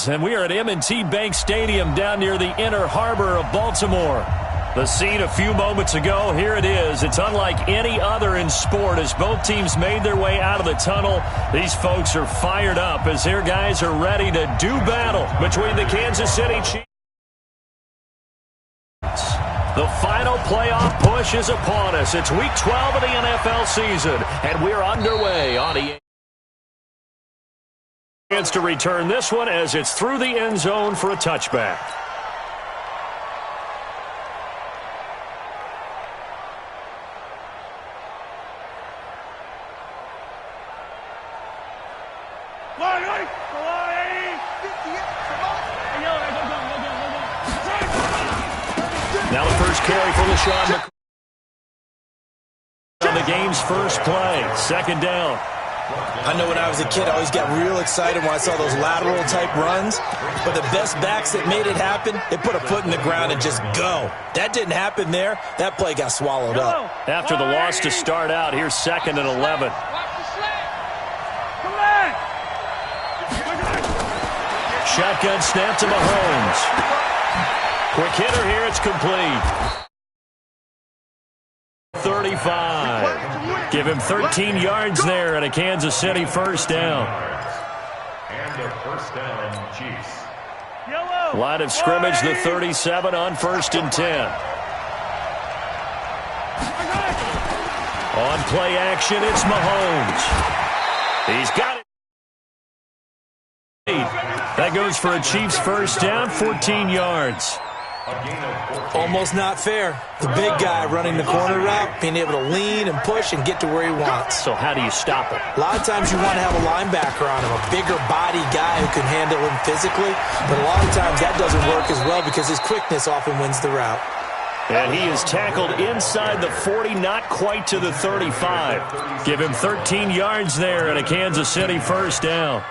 and we are at M&T Bank Stadium down near the Inner Harbor of Baltimore. The scene a few moments ago, here it is. It's unlike any other in sport as both teams made their way out of the tunnel. These folks are fired up as their guys are ready to do battle between the Kansas City Chiefs. The final playoff push is upon us. It's Week 12 of the NFL season, and we're underway on EA. Chance to return this one as it's through the end zone for a touchback. Now the first carry for LaShawn McCoy on the game's first play. Second down. I know when I was a kid, I always got real excited when I saw those lateral-type runs. But the best backs that made it happen, they put a foot in the ground and just go. That didn't happen there. That play got swallowed up. After the loss to start out, here's 2nd and 11. Shotgun snap to Mahomes. Quick hitter here, it's complete. 35. Give him 13 yards there and a Kansas City first down. And a first down, Chiefs. Line of scrimmage, the 37 on 1st and 10. On play action, it's Mahomes. He's got it. That goes for a Chiefs first down, 14 yards. Almost not fair. The big guy running the corner route, being able to lean and push and get to where he wants. So how do you stop it? A lot of times you want to have a linebacker on him, a bigger body guy who can handle him physically. But a lot of times that doesn't work as well because his quickness often wins the route. And he is tackled inside the 40, not quite to the 35. Give him 13 yards there and a Kansas City first down.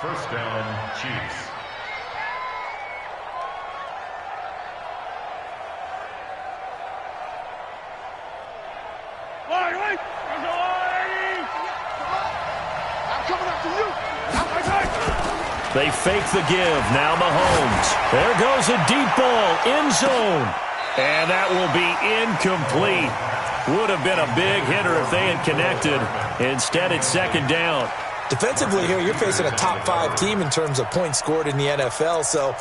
First down, Chiefs. They fake the give. Now Mahomes. There goes a deep ball. End zone. And that will be incomplete. Would have been a big hitter if they had connected. Instead, it's 2nd down. Defensively here, you're facing a top 5 team in terms of points scored in the NFL. So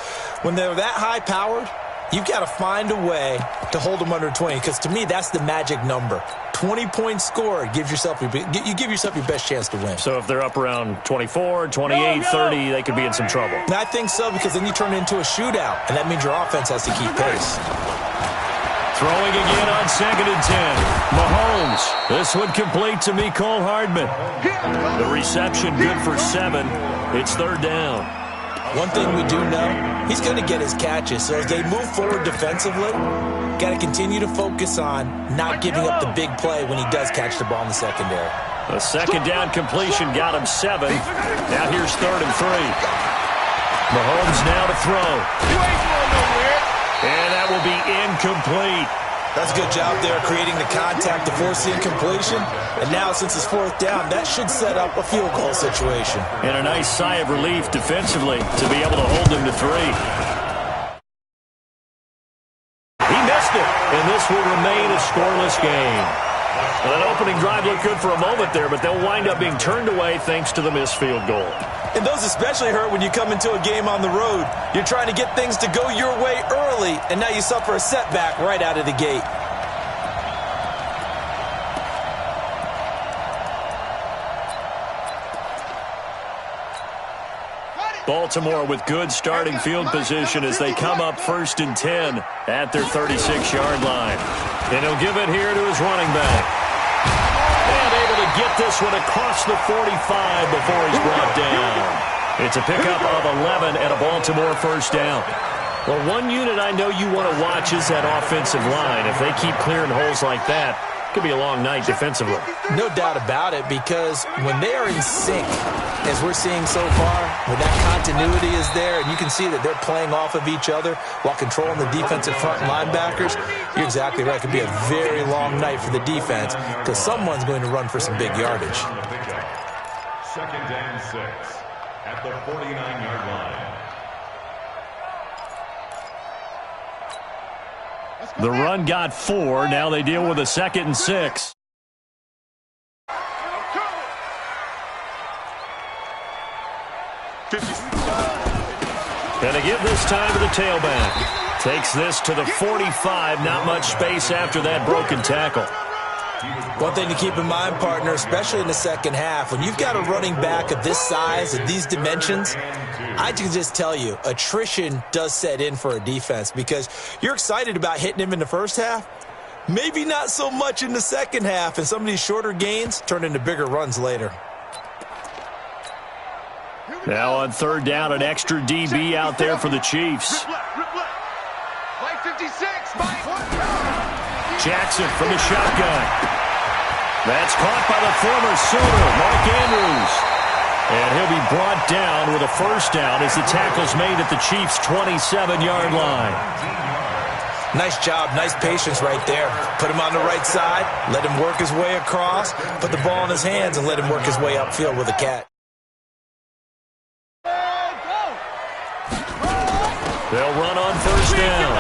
when they're that high-powered, you've got to find a way to hold them under 20. Because to me, that's the magic number. 20 points scored, you give yourself your best chance to win. So if they're up around 24, 28, 30, they could be in some trouble. And I think so, because then you turn it into a shootout, and that means your offense has to keep pace. Throwing again on 2nd and 10. Mahomes. This one complete to Mecole Hardman. The reception good for 7. It's 3rd down. One thing we do know, he's going to get his catches. So as they move forward defensively, got to continue to focus on not giving up the big play when he does catch the ball in the secondary. A 2nd down completion got him 7. Now here's 3rd and 3. Mahomes now to throw. And that will be incomplete. That's a good job there creating the contact to force the incompletion. And now since it's 4th down, that should set up a field goal situation. And a nice sigh of relief defensively to be able to hold him to 3. He missed it, and this will remain a scoreless game. Well, that opening drive looked good for a moment there, but they'll wind up being turned away thanks to the missed field goal. And those especially hurt when you come into a game on the road. You're trying to get things to go your way early, and now you suffer a setback right out of the gate. Baltimore with good starting field position as they come up 1st and 10 at their 36-yard line. And he'll give it here to his running back. And able to get this one across the 45 before he's brought down. It's a pickup of 11 and a Baltimore first down. Well, one unit I know you want to watch is that offensive line. If they keep clearing holes like that, it could be a long night defensively. No doubt about it, because when they are in sync, as we're seeing so far, when that continuity is there, and you can see that they're playing off of each other while controlling the defensive front linebackers, you're exactly right. It could be a very long night for the defense because someone's going to run for some big yardage. 2nd and 6 at the 49-yard line. The run got 4. Now they deal with a 2nd and 6. Gonna give this time to the tailback. Takes this to the 45. Not much space after that broken tackle. One thing to keep in mind, partner, especially in the second half, when you've got a running back of this size and these dimensions, I can just tell you, attrition does set in for a defense because you're excited about hitting him in the first half, maybe not so much in the second half, and some of these shorter gains turn into bigger runs later. Now on 3rd down, an extra DB out there for the Chiefs. Jackson from the shotgun. That's caught by the former Sooner, Mark Andrews. And he'll be brought down with a 1st down as the tackle's made at the Chiefs' 27-yard line. Nice job, nice patience right there. Put him on the right side, let him work his way across, put the ball in his hands, and let him work his way upfield with a catch. They'll run on 1st down.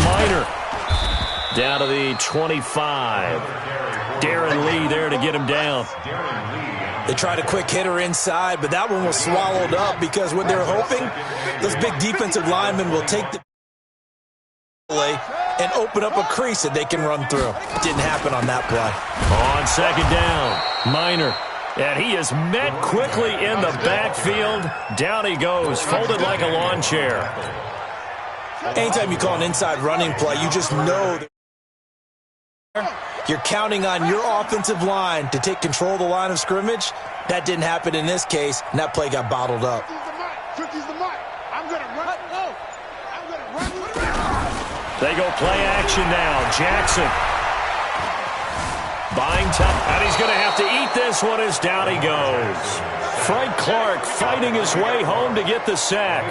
Minor down to the 25. Darren Lee there to get him down. They tried a quick hitter inside, but that one was swallowed up because what they're hoping, those big defensive linemen will take the play and open up a crease that they can run through. Didn't happen on that play. On 2nd down, Minor. And he is met quickly in the backfield. Down he goes, folded like a lawn chair. Anytime you call an inside running play, you just know that you're counting on your offensive line to take control of the line of scrimmage. That didn't happen in this case, and that play got bottled up. They go play action now. Jackson buying time, and he's going to have to eat this one as down he goes. Frank Clark fighting his way home to get the sack.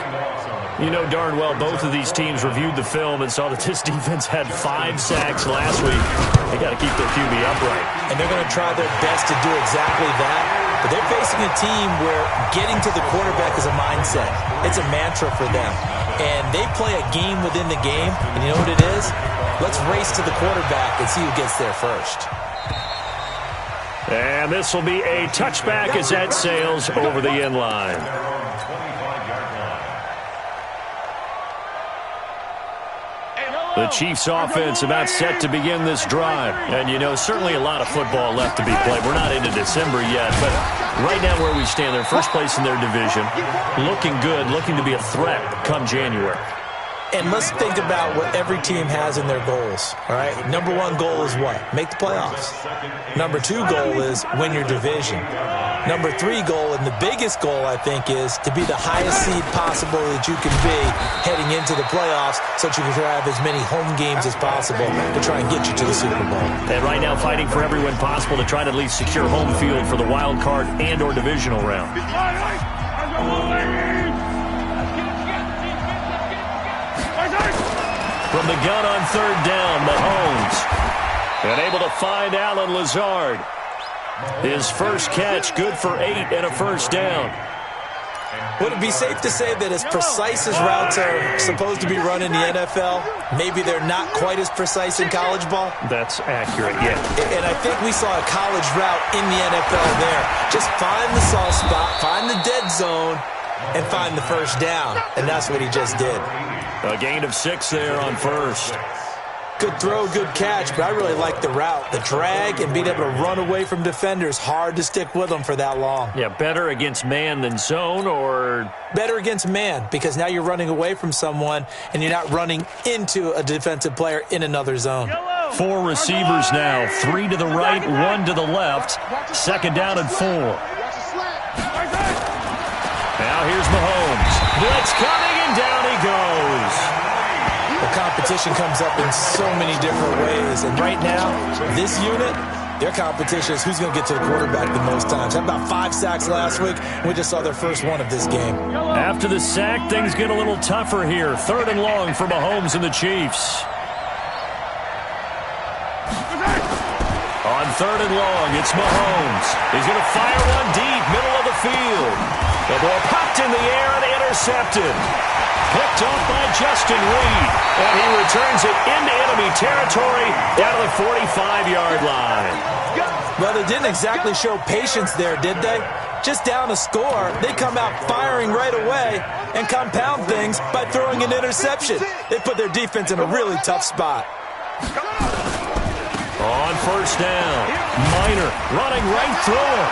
You know darn well both of these teams reviewed the film and saw that this defense had 5 sacks last week. They got to keep their QB upright. And they're going to try their best to do exactly that. But they're facing a team where getting to the quarterback is a mindset. It's a mantra for them. And they play a game within the game. And you know what it is? Let's race to the quarterback and see who gets there first. And this will be a touchback as that sails over the end line. The Chiefs offense about set to begin this drive. And, you know, certainly a lot of football left to be played. We're not into December yet, but right now where we stand, they're first place in their division. Looking good, looking to be a threat come January. And let's think about what every team has in their goals, all right? Number 1 goal is what? Make the playoffs. Number 2 goal is win your division. Number 3 goal, and the biggest goal, I think, is to be the highest seed possible that you can be heading into the playoffs so that you can have as many home games as possible to try and get you to the Super Bowl. And right now fighting for every win possible to try to at least secure home field for the wild card and or divisional round. From the gun on 3rd down, Mahomes. And able to find Allen Lazard. His first catch, good for 8 and a 1st down. Would it be safe to say that as precise as routes are supposed to be run in the NFL, maybe they're not quite as precise in college ball? That's accurate, yeah. And I think we saw a college route in the NFL there. Just find the soft spot, find the dead zone, and find the 1st down. And that's what he just did. A gain of 6 there on 1st. Good throw, good catch, but I really like the route. The drag and being able to run away from defenders, hard to stick with them for that long. Yeah, better against man than zone, or? Better against man, because now you're running away from someone and you're not running into a defensive player in another zone. 4 receivers now, 3 to the right, 1 to the left. 2nd down and 4. Now here's Mahomes. Blitz coming, and down he goes. The competition comes up in so many different ways. And right now, this unit, their competition is who's going to get to the quarterback the most times. Had about 5 sacks last week. We just saw their first one of this game. After the sack, things get a little tougher here. 3rd and long for Mahomes and the Chiefs. On 3rd and long, it's Mahomes. He's going to fire one deep, middle of the field. The ball popped in the air and intercepted. Picked off by Justin Reed. And he returns it into enemy territory down to the 45-yard line. Well, they didn't exactly show patience there, did they? Just down a score, they come out firing right away and compound things by throwing an interception. They put their defense in a really tough spot. On first down, Minor running right through him.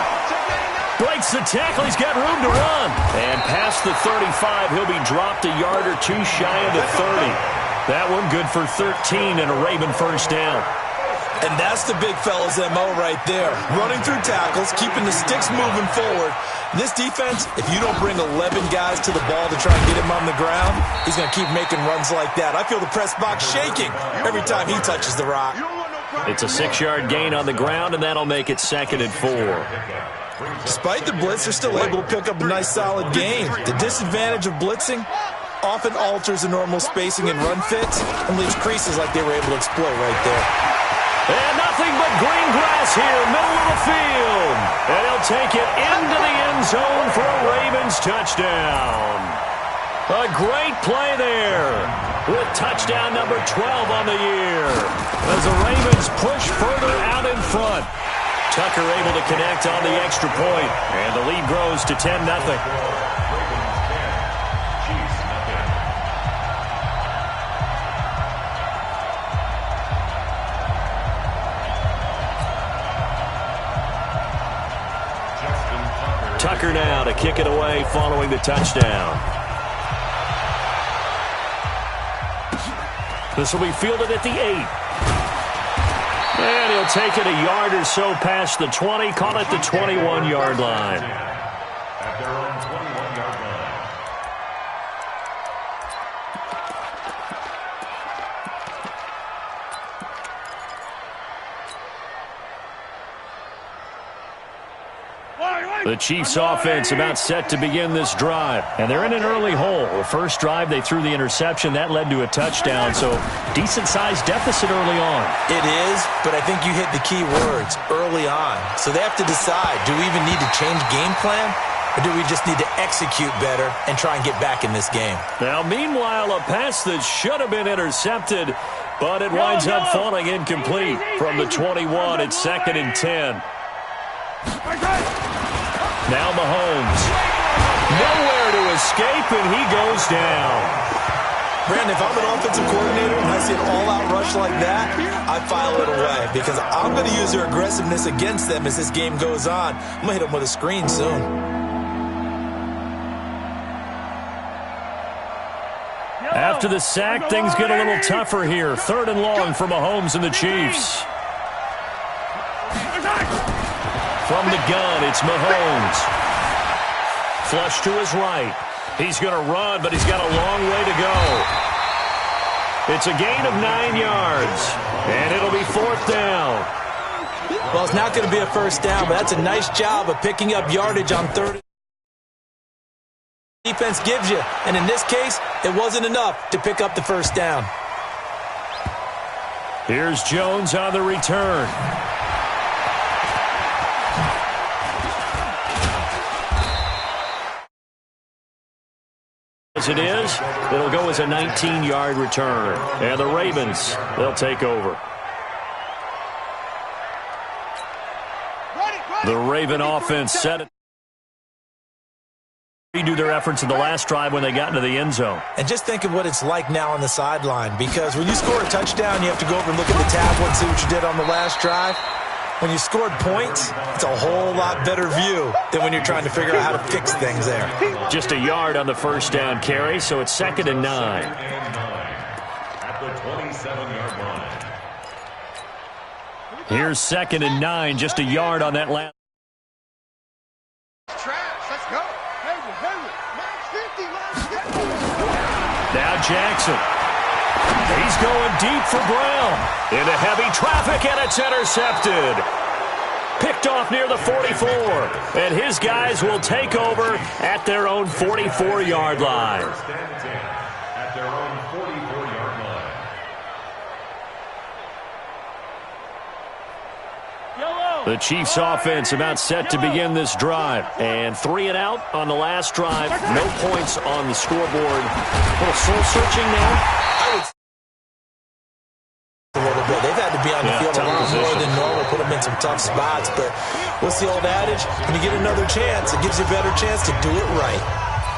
Breaks the tackle. He's got room to run. And past the 35, he'll be dropped a yard or two shy of the 30. That one good for 13 and a Raven first down. And that's the big fella's MO right there. Running through tackles, keeping the sticks moving forward. This defense, if you don't bring 11 guys to the ball to try and get him on the ground, he's going to keep making runs like that. I feel the press box shaking every time he touches the rock. It's a 6-yard gain on the ground, and that'll make it 2nd and 4. Despite the blitz, they're still able to pick up a nice solid gain. The disadvantage of blitzing often alters the normal spacing and run fits and leaves creases like they were able to exploit right there. And nothing but green grass here, middle of the field. And he'll take it into the end zone for a Ravens touchdown. A great play there with touchdown number 12 on the year as the Ravens push further out in front. Tucker able to connect on the extra point, and the lead grows to 10-0. Tucker now to kick it away following the touchdown. This will be fielded at the 8. And he'll take it a yard or so past the 20, call it the 21-yard line. At their own 21-yard line. The Chiefs offense about set to begin this drive. And they're in an early hole. The first drive, they threw the interception. That led to a touchdown. So decent-sized deficit early on. It is, but I think you hit the key words, early on. So they have to decide, do we even need to change game plan? Or do we just need to execute better and try and get back in this game? Now, meanwhile, a pass that should have been intercepted, but it winds up falling incomplete. From the 21, it's 2nd and 10. Now Mahomes. Nowhere to escape, and he goes down. Brandon, if I'm an offensive coordinator and I see an all-out rush like that, I file it away because I'm going to use their aggressiveness against them as this game goes on. I'm going to hit them with a screen soon. After the sack, things get a little tougher here. 3rd and long for Mahomes and the Chiefs. From the gun, it's Mahomes. Flush to his right. He's going to run, but he's got a long way to go. It's a gain of 9 yards, and it'll be 4th down. Well, it's not going to be a first down, but that's a nice job of picking up yardage on 3rd. Defense gives you, and in this case, it wasn't enough to pick up the first down. Here's Jones on the return. As it is, it'll go as a 19-yard return. And the Ravens, they'll take over. The Raven offense set it. Redo their efforts in the last drive when they got into the end zone. And just think of what it's like now on the sideline, because when you score a touchdown, you have to go over and look at the tablet and see what you did on the last drive. When you scored points, it's a whole lot better view than when you're trying to figure out how to fix things there. Just a yard on the first down carry, so it's 2nd and 9. At the 27-yard line. Here's 2nd and 9, just a yard on that last. Let's go. Now Jackson. He's going deep for Brown. Into heavy traffic, and it's intercepted. Picked off near the 44. And his guys will take over at their own 44-yard line. First and 10 at their own 44-yard line. Yellow. The Chiefs offense about set to begin this drive. And 3 and out on the last drive. No points on the scoreboard. A little soul-searching now. A little bit. They've had to be on the field a lot more than normal, put them in some tough spots. But what's the old adage? When you get another chance, it gives you a better chance to do it right.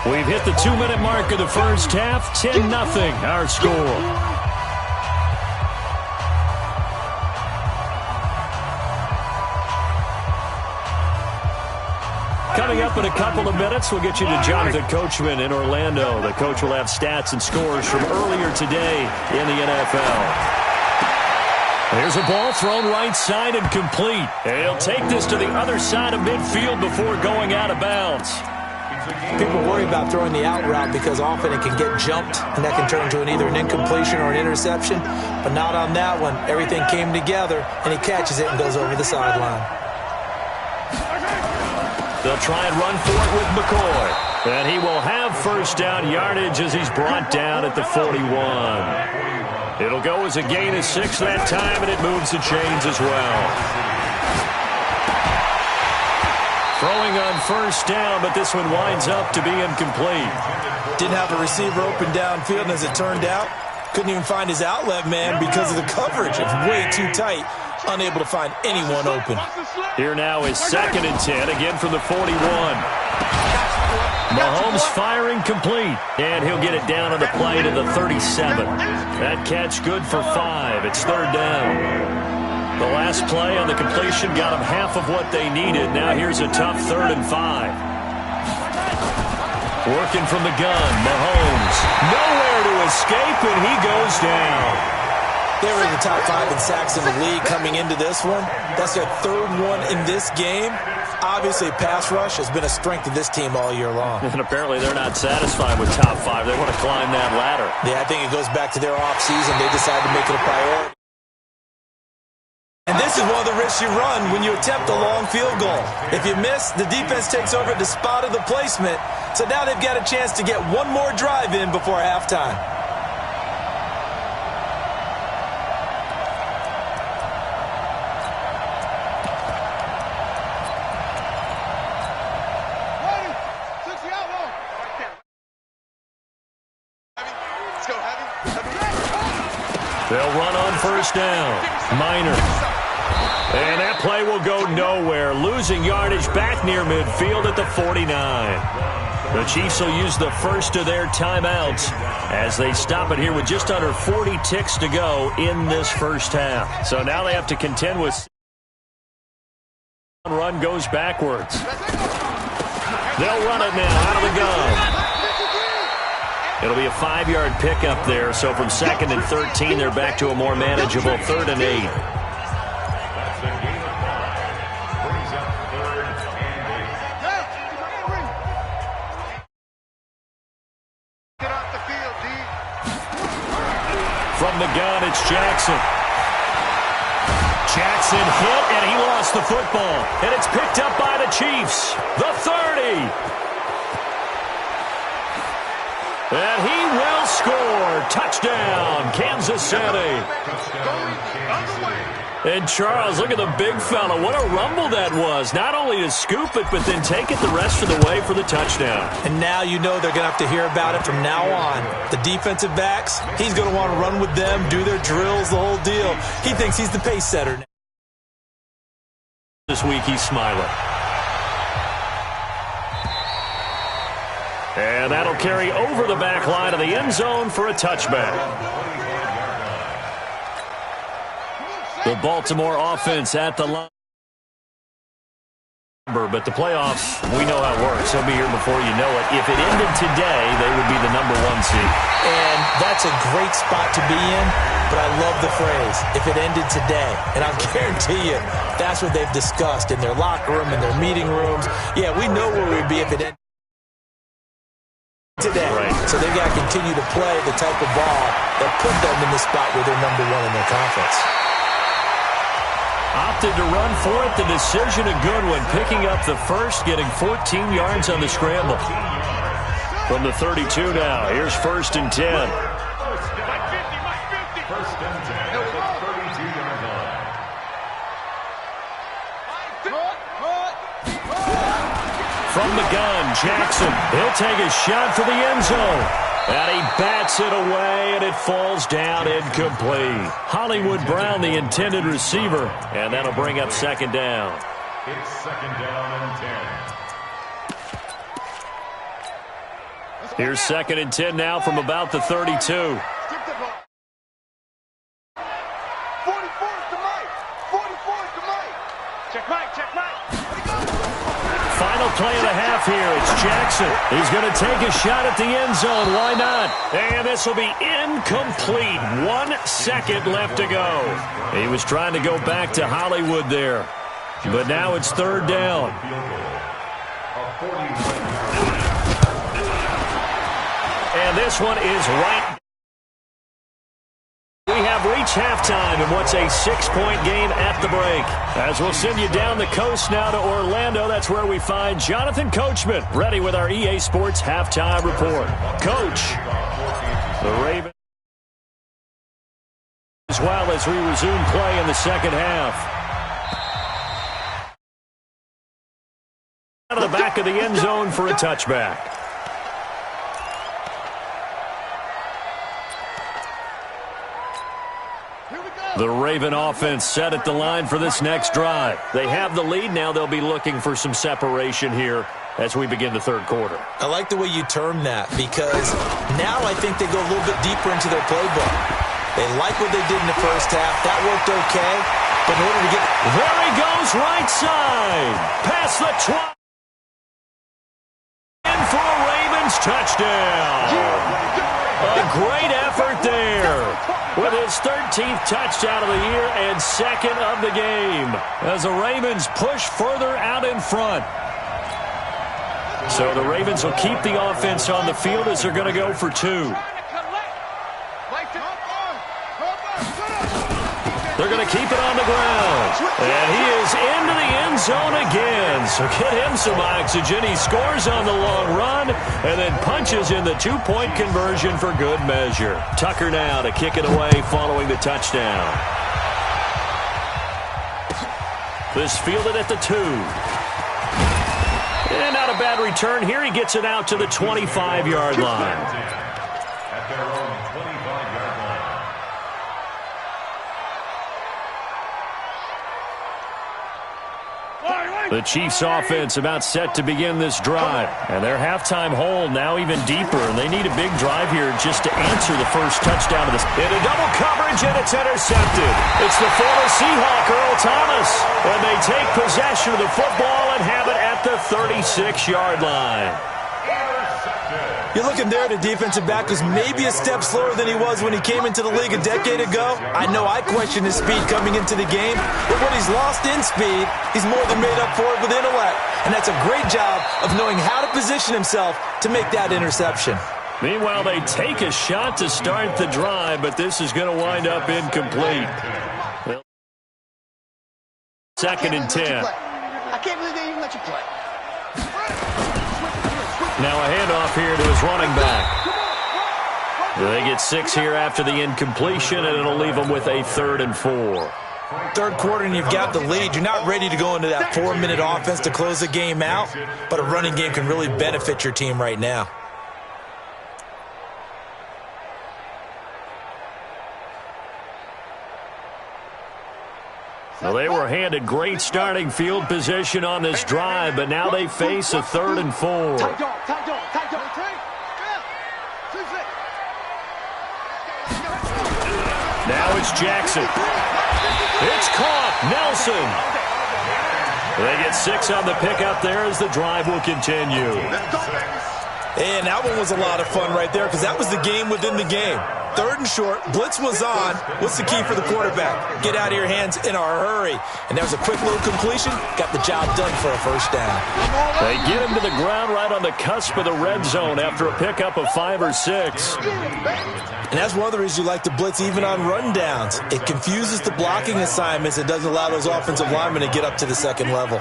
We've hit the 2-minute mark of the first half. 10-0 our score. Coming up in a couple of minutes, we'll get you to Jonathan Coachman in Orlando. The coach will have stats and scores from earlier today in the NFL. There's a ball thrown right side and complete. And he'll take this to the other side of midfield before going out of bounds. People worry about throwing the out route because often it can get jumped, and that can turn into either an incompletion or an interception. But not on that one. Everything came together, and he catches it and goes over the sideline. They'll try and run for it with McCoy. And he will have first down yardage as he's brought down at the 41. It'll go as a gain of 6 that time, and it moves the chains as well. Throwing on first down, but this one winds up to be incomplete. Didn't have a receiver open downfield, and as it turned out, couldn't even find his outlet man because of the coverage. It's way too tight. Unable to find anyone open. Here now is 2nd and 10, again from the 41. Mahomes firing complete, and he'll get it down on the play to the 37. That catch good for 5. It's 3rd down. The last play on the completion got them half of what they needed. Now here's a tough 3rd and 5. Working from the gun, Mahomes. Nowhere to escape, and he goes down. They were in the top 5 in sacks in the league coming into this one. That's their 3rd one in this game. Obviously, pass rush has been a strength of this team all year long. And apparently they're not satisfied with top 5. They want to climb that ladder. Yeah, I think it goes back to their offseason. They decided to make it a priority. And this is one of the risks you run when you attempt a long field goal. If you miss, the defense takes over at the spot of the placement. So now they've got a chance to get one more drive in before halftime. They'll run on first down. Minor. And that play will go nowhere. Losing yardage back near midfield at the 49. The Chiefs will use the first of their timeouts as they stop it here with just under 40 ticks to go in this first half. So now they have to contend with... Run goes backwards. They'll run it now out of the gun. It'll be a 5-yard pickup there, so from 2nd and 13, they're back to a more manageable 3rd and 8. From the gun, it's Jackson. Jackson hit, and he lost the football. And it's picked up by the Chiefs. The 30. And he will score. Touchdown, Kansas City. And Charles, look at the big fella. What a rumble that was. Not only to scoop it, but then take it the rest of the way for the touchdown. And now you know they're going to have to hear about it from now on. The defensive backs, he's going to want to run with them, do their drills, the whole deal. He thinks he's the pace setter. This week he's smiling. And that'll carry over the back line of the end zone for a touchback. The Baltimore offense at the line. But the playoffs, we know how it works. They'll be here before you know it. If it ended today, they would be the #1 seed. And that's a great spot to be in, but I love the phrase, if it ended today. And I'll guarantee you, that's what they've discussed in their locker room, in their meeting rooms. Yeah, we know where we'd be if it ended today. Right. So they've got to continue to play the type of ball that put them in the spot where they're #1 in their conference. Opted to run for it. The decision, a good one. Picking up the first, getting 14 yards on the scramble. From the 32 now, here's 1st and 10. from the gun. Jackson, he'll take a shot for the end zone. And he bats it away, and it falls down incomplete. Hollywood Brown, the intended receiver, and that'll bring up second down. It's second down and 10. Here's second and 10 now from about the 32. Final play of the half here. It's Jackson. He's going to take a shot at the end zone. Why not? And this will be incomplete. 1 second left to go. He was trying to go back to Hollywood there. But now it's third down. And this one is right. We have reached halftime in what's a 6-point game at the break. As we'll send you down the coast now to Orlando, that's where we find Jonathan Coachman, ready with our EA Sports halftime report. Coach, the Ravens, as well as we resume play in the second half. Out of the back of the end zone for a touchback. The Raven offense set at the line for this next drive. They have the lead. Now they'll be looking for some separation here as we begin the third quarter. I like the way you term that because now I think they go a little bit deeper into their playbook. They like what they did in the first half. That worked okay. But in order to get... There he goes, right side. Past the 20. In for a Ravens touchdown. A great effort there. With his 13th touchdown of the year and second of the game as the Ravens push further out in front. So the Ravens will keep the offense on the field as they're going to go for 2. They're going to keep it on the ground. And he is into the end zone again. So get him some oxygen. He scores on the long run and then punches in the 2-point conversion for good measure. Tucker now to kick it away following the touchdown. This fielded at the 2. And not a bad return here. He gets it out to the 25-yard line. At their own 25-yard line. The Chiefs offense about set to begin this drive. And their halftime hole now even deeper. And they need a big drive here just to answer the first touchdown of this. Into double coverage, and it's intercepted. It's the former Seahawk, Earl Thomas. And they take possession of the football and have it at the 36-yard line. You're looking there at a defensive back who's maybe a step slower than he was when he came into the league a decade ago. I know I questioned his speed coming into the game, but what he's lost in speed, he's more than made up for it with intellect. And that's a great job of knowing how to position himself to make that interception. Meanwhile, they take a shot to start the drive, but this is going to wind up incomplete. Well, second and 10. I can't believe they even let you play. Now a handoff here to his running back. They get 6 here after the incompletion, and it'll leave them with a 3rd and 4. Third quarter and you've got the lead. You're not ready to go into that 4-minute offense to close the game out, but a running game can really benefit your team right now. Well, they were handed great starting field position on this drive, but now they face a 3rd and 4. Now it's Jackson. It's caught. Nelson. They get 6 on the pickup there as the drive will continue. And that one was a lot of fun right there because that was the game within the game. 3rd and short, blitz was on. What's the key for the quarterback? Get out of your hands in a hurry. And that was a quick little completion. Got the job done for a first down. They get him to the ground right on the cusp of the red zone after a pickup of 5 or 6. And that's one of the reasons you like to blitz even on rundowns. It confuses the blocking assignments. It doesn't allow those offensive linemen to get up to the second level.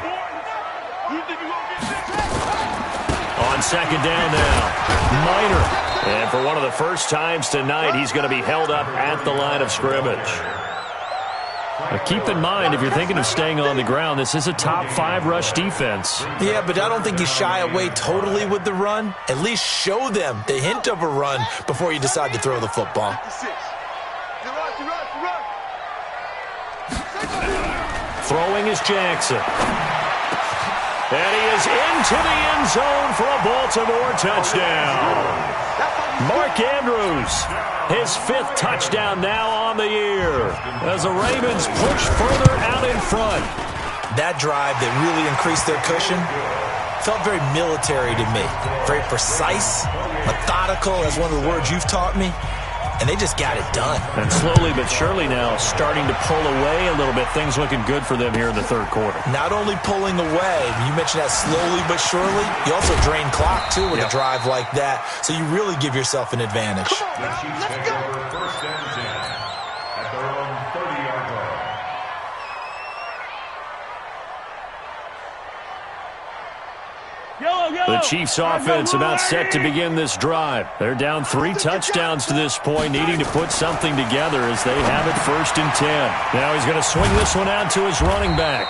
On second down now, Minor. And for one of the first times tonight, he's going to be held up at the line of scrimmage. Keep in mind, if you're thinking of staying on the ground, this is a top 5 rush defense. Yeah, but I don't think you shy away totally with the run. At least show them the hint of a run before you decide to throw the football. Throwing is Jackson. And he is into the end zone for a Baltimore touchdown. Mark Andrews, his 5th touchdown now on the year as the Ravens push further out in front. That drive that really increased their cushion felt very military to me. Very precise, methodical, that's one of the words you've taught me. And they just got it done. And slowly but surely now starting to pull away a little bit. Things looking good for them here in the 3rd quarter. Not only pulling away, you mentioned that slowly but surely, you also drain clock, too, with a drive like that. So you really give yourself an advantage. The Chiefs take over 1st and 10 at their own 30-yard line. The Chiefs offense about set to begin this drive. They're down 3 touchdowns to this point, needing to put something together as they have it 1st and 10. Now he's going to swing this one out to his running back.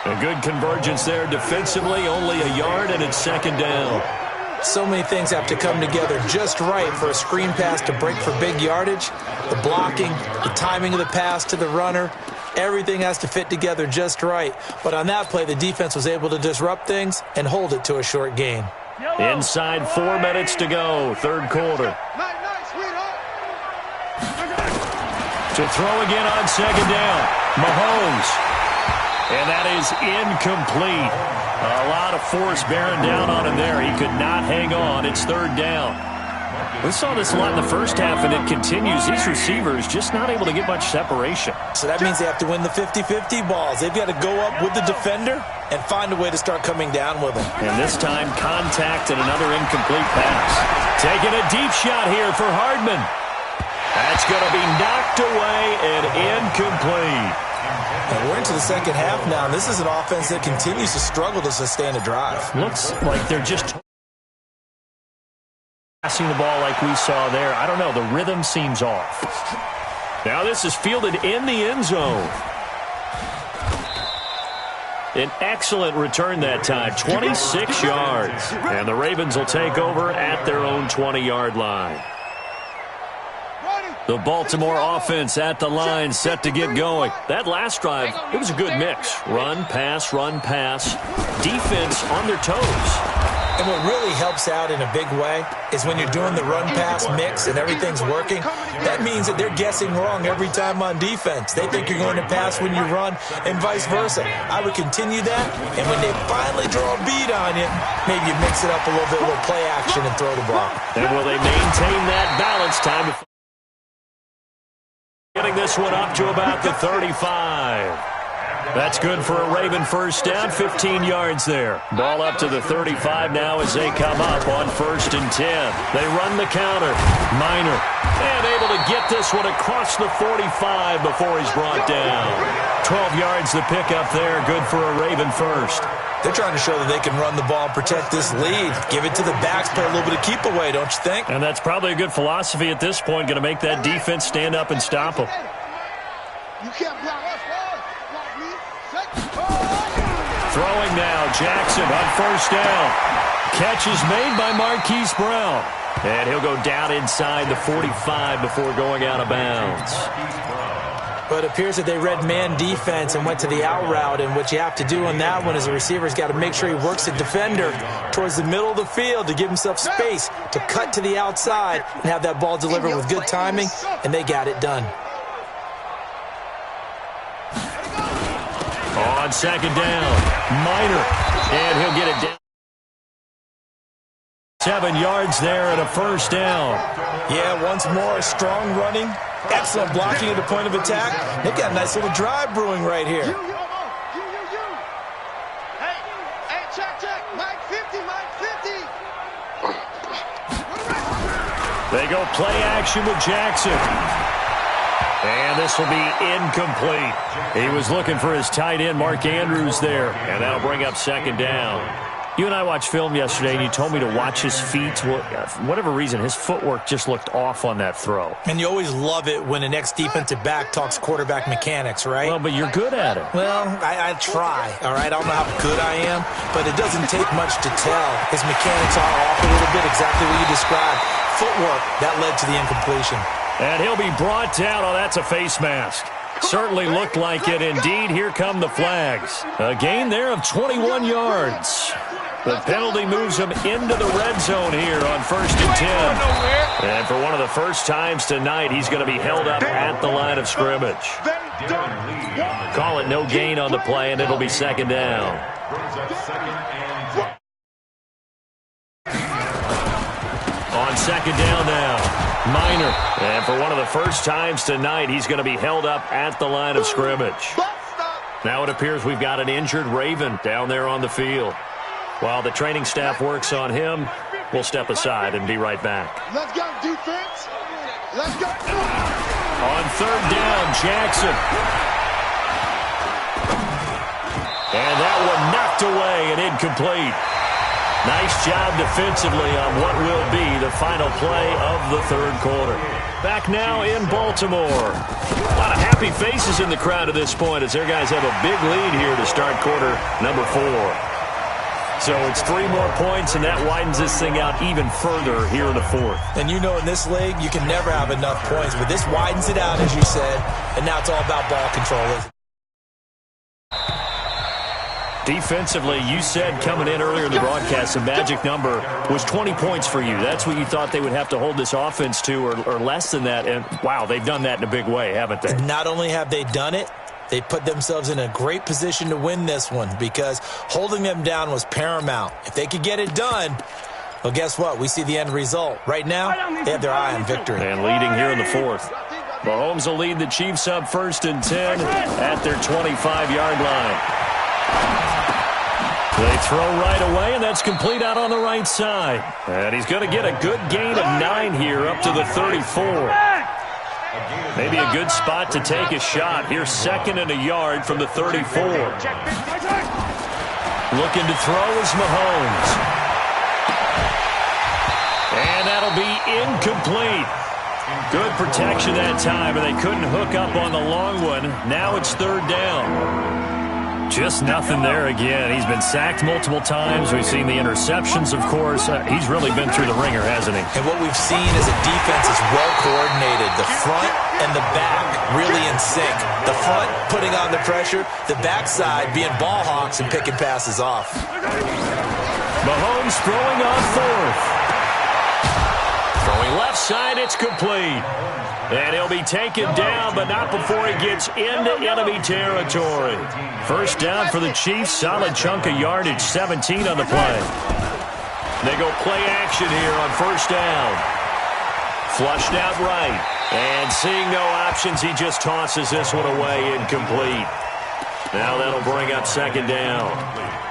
A good convergence there defensively, only a yard, and it's 2nd down. So many things have to come together just right for a screen pass to break for big yardage. The blocking, the timing of the pass to the runner, everything has to fit together just right. But on that play, the defense was able to disrupt things and hold it to a short gain. Inside 4 minutes to go, 3rd quarter. To throw again on 2nd down, Mahomes. And that is incomplete. A lot of force bearing down on him there. He could not hang on. It's 3rd down. We saw this a lot in the first half, and it continues. These receivers just not able to get much separation. So that means they have to win the 50-50 balls. They've got to go up with the defender and find a way to start coming down with him. And this time, contact and another incomplete pass. Taking a deep shot here for Hardman. That's going to be knocked away and incomplete. And we're into the 2nd half now, and this is an offense that continues to struggle to sustain a drive. Looks like they're just passing the ball like we saw there. I don't know. The rhythm seems off. Now this is fielded in the end zone. An excellent return that time, 26 yards. And the Ravens will take over at their own 20-yard line. The Baltimore offense at the line, set to get going. That last drive, it was a good mix. Run, pass, defense on their toes. And what really helps out in a big way is when you're doing the run-pass mix and everything's working, that means that they're guessing wrong every time on defense. They think you're going to pass when you run and vice versa. I would continue that, and when they finally draw a bead on you, maybe you mix it up a little bit, a little play action, and throw the ball. And will they maintain that balance time? Getting this one up to about the 35. That's good for a Raven 1st down, 15 yards there. Ball up to the 35 now as they come up on 1st and 10. They run the counter. Minor. And able to get this one across the 45 before he's brought down. 12 yards to pick up there. Good for a Raven 1st. They're trying to show that they can run the ball and protect this lead. Give it to the backs, play a little bit of keep away, don't you think? And that's probably a good philosophy at this point. Going to make that defense stand up and stop them. You can't block us. Block me. Throwing now, Jackson on 1st down. Catch is made by Marquise Brown. And he'll go down inside the 45 before going out of bounds. But it appears that they read man defense and went to the out route, and what you have to do on that one is the receiver's got to make sure he works the defender towards the middle of the field to give himself space to cut to the outside and have that ball delivered with good timing, and they got it done. On 2nd down, Minor, and he'll get it down. 7 yards there and a 1st down. Yeah, once more, strong running, excellent blocking at the point of attack. They've got a nice little drive brewing right here. Hey, check. Mike 50. They go play action with Jackson. And this will be incomplete. He was looking for his tight end, Mark Andrews, there. And that'll bring up 2nd down. You and I watched film yesterday, and you told me to watch his feet. Well, for whatever reason, his footwork just looked off on that throw. And you always love it when an ex-defensive back talks quarterback mechanics, right? Well, but you're good at it. Well, I try, all right? I don't know how good I am, but it doesn't take much to tell. His mechanics are off a little bit, exactly what you described. Footwork, that led to the incompletion. And he'll be brought down. Oh, that's a face mask. Certainly looked like it. Indeed, here come the flags. A gain there of 21 yards. The penalty moves him into the red zone here on 1st and 10. And for one of the first times tonight, he's going to be held up at the line of scrimmage. Call it no gain on the play, and it'll be 2nd down. On 2nd down now. Minor. And for one of the first times tonight, he's going to be held up at the line of scrimmage. Now it appears we've got an injured Raven down there on the field. While the training staff works on him, we'll step aside and be right back. Let's go, defense. Let's go. On 3rd down, Jackson. And that one knocked away and incomplete. Nice job defensively on what will be the final play of the 3rd quarter. Back now in Baltimore. A lot of happy faces in the crowd at this point as their guys have a big lead here to start quarter number 4. So it's 3 more points, and that widens this thing out even further here in the 4th. And you know in this league, you can never have enough points, but this widens it out, as you said, and now it's all about ball control. Defensively, you said coming in earlier in the broadcast, the magic number was 20 points for you. That's what you thought they would have to hold this offense to, or less than that. And, wow, they've done that in a big way, haven't they? Not only have they done it, they put themselves in a great position to win this one because holding them down was paramount. If they could get it done, well, guess what? We see the end result. Right now, they have their eye on victory. And leading here in the 4th. Mahomes will lead the Chiefs up 1st and 10 at their 25-yard line. They throw right away, and that's complete out on the right side. And he's going to get a good gain of 9 here up to the 34. Maybe a good spot to take a shot. Here's 2nd and a yard from the 34. Looking to throw is Mahomes. And that'll be incomplete. Good protection that time, and they couldn't hook up on the long one. Now it's 3rd down. Just nothing there again. He's been sacked multiple times. We've seen the interceptions, of course. He's really been through the ringer, hasn't he? And what we've seen is a defense is well coordinated. The front and the back really in sync. The front putting on the pressure, the backside being ball hawks and picking passes off. Mahomes throwing on 4th. Throwing left side, it's complete. And he'll be taken down, but not before he gets into enemy territory. 1st down for the Chiefs. Solid chunk of yardage, 17 on the play. They go play action here on 1st down. Flushed out right. And seeing no options, he just tosses this one away incomplete. Now that'll bring up 2nd down.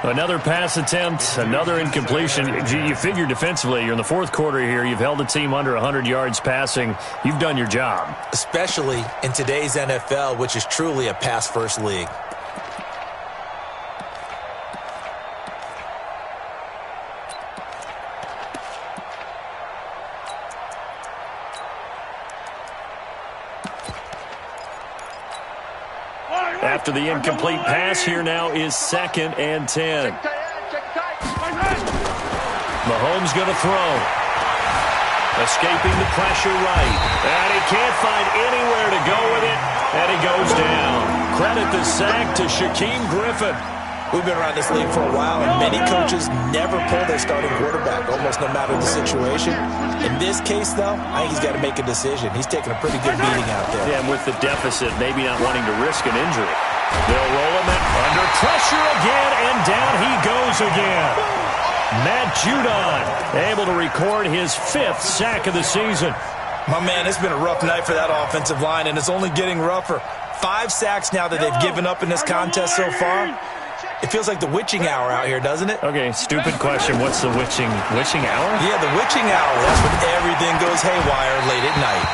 Another pass attempt, another incompletion. You figure defensively, you're in the 4th quarter here. You've held the team under 100 yards passing. You've done your job. Especially in today's NFL, which is truly a pass-first league. After the incomplete pass, here now is 2nd and 10. Mahomes going to throw. Escaping the pressure right. And he can't find anywhere to go with it. And he goes down. Credit the sack to Shaquem Griffin. We've been around this league for a while, and many coaches never pull their starting quarterback, almost no matter the situation. In this case, though, I think he's got to make a decision. He's taking a pretty good beating out there. Yeah, and with the deficit, maybe not wanting to risk an injury. They'll roll him in under pressure again, and down he goes again. Matt Judon able to record his 5th sack of the season. My man, it's been a rough night for that offensive line, and it's only getting rougher. 5 sacks now that they've given up in this contest so far. It feels like the witching hour out here, doesn't it? Okay, stupid question. What's the witching hour? Yeah, the witching hour. That's when everything goes haywire late at night.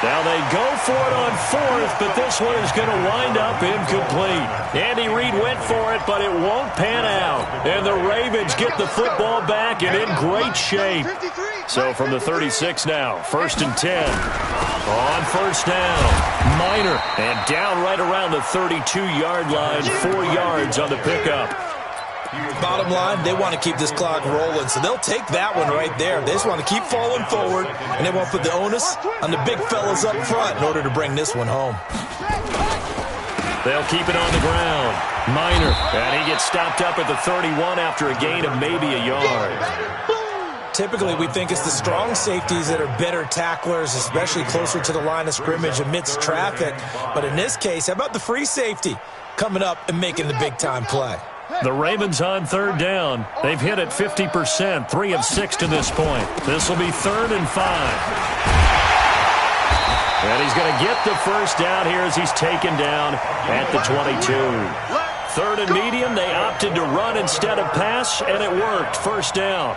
Now they go for it on fourth, but this one is going to wind up incomplete. Andy Reid went for it, but it won't pan out. And the Ravens get the football back and in great shape. So from the 36 now, 1st and 10. On first down, Minor. And down right around the 32-yard line, 4 yards on the pickup. Bottom line, they want to keep this clock rolling, so they'll take that one right there. They just want to keep falling forward, and they want to put the onus on the big fellas up front in order to bring this one home. They'll keep it on the ground. Minor, and he gets stopped up at the 31 after a gain of maybe a yard. Typically, we think it's the strong safeties that are better tacklers, especially closer to the line of scrimmage amidst traffic. But in this case, how about the free safety coming up and making the big-time play? The Ravens on 3rd down. They've hit it 50%, 3 of 6 to this point. This will be 3rd and 5. And he's going to get the first down here as he's taken down at the 22. 3rd and medium, they opted to run instead of pass, and it worked. First down.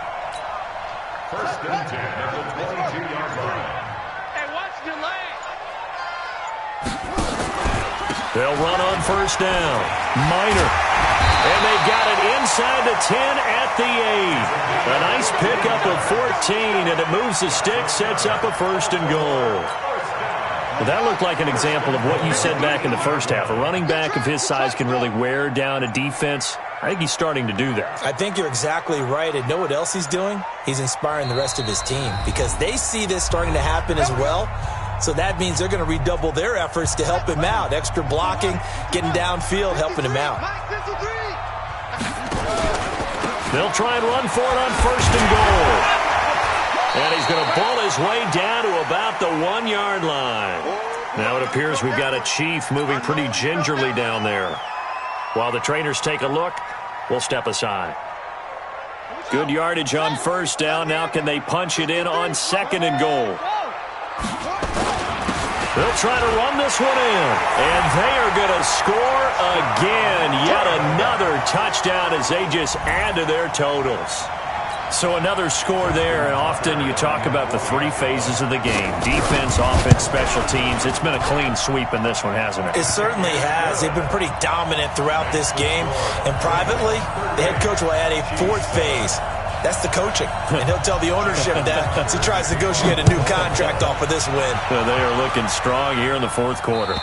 1st and 10 at the 22-yard line. Hey, watch the leg. They'll run on first down. Minor. And they've got it inside the 10 at the 8. A nice pickup of 14, and it moves the stick, sets up a 1st and goal. Well, that looked like an example of what you said back in the first half. A running back of his size can really wear down a defense. I think he's starting to do that. I think you're exactly right. And know what else he's doing? He's inspiring the rest of his team because they see this starting to happen as well. So that means they're going to redouble their efforts to help him out. Extra blocking, getting downfield, helping him out. They'll try and run for it on 1st and goal. And he's going to pull his way down to about the 1-yard line. Now it appears we've got a Chief moving pretty gingerly down there. While the trainers take a look, we'll step aside. Good yardage on first down. Now can they punch it in on 2nd and goal? They'll try to run this one in. And they are going to score again. Yet another touchdown as they just add to their totals. So another score there, and often you talk about the 3 phases of the game. Defense, offense, special teams. It's been a clean sweep in this one, hasn't it? It certainly has. They've been pretty dominant throughout this game. And privately, the head coach will add a 4th phase. That's the coaching. And he'll tell the ownership that as he tries to negotiate a new contract off of this win. Well, they are looking strong here in the 4th quarter.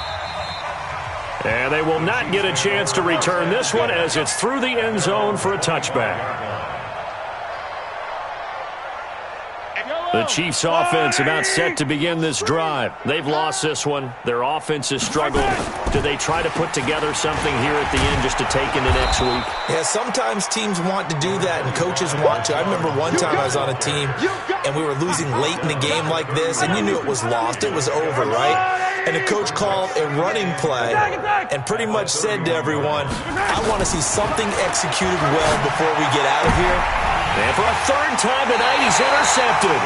And they will not get a chance to return this one as it's through the end zone for a touchback. The Chiefs' offense about set to begin this drive. They've lost this one. Their offense has struggled. Do they try to put together something here at the end just to take into next week? Yeah, sometimes teams want to do that and coaches want to. I remember one time I was on a team and we were losing late in the game like this and you knew it was lost. It was over, right? And the coach called a running play and pretty much said to everyone, I want to see something executed well before we get out of here. And for a 3rd time tonight, he's intercepted.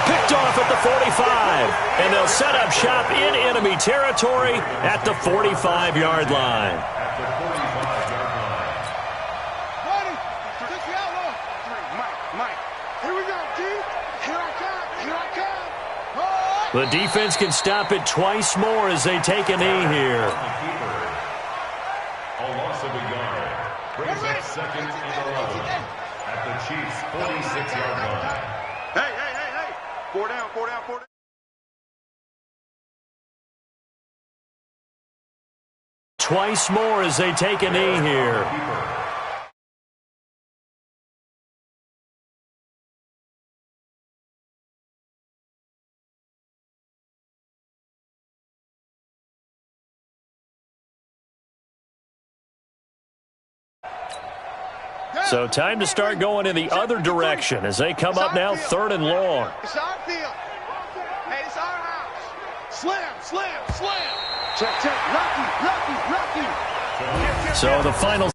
Picked off at the 45. And they'll set up shop in enemy territory at the 45-yard line. The defense can stop it twice more as they take a knee here. A loss of a yard brings up 2nd and 11 at the Chiefs' 46-yard line. Hey. 4 down. Twice more as they take a knee here. So time to start going in the other direction as they come up now 3rd and long. It's our field. Hey, it's our house. Slam. Check. Lucky. So the final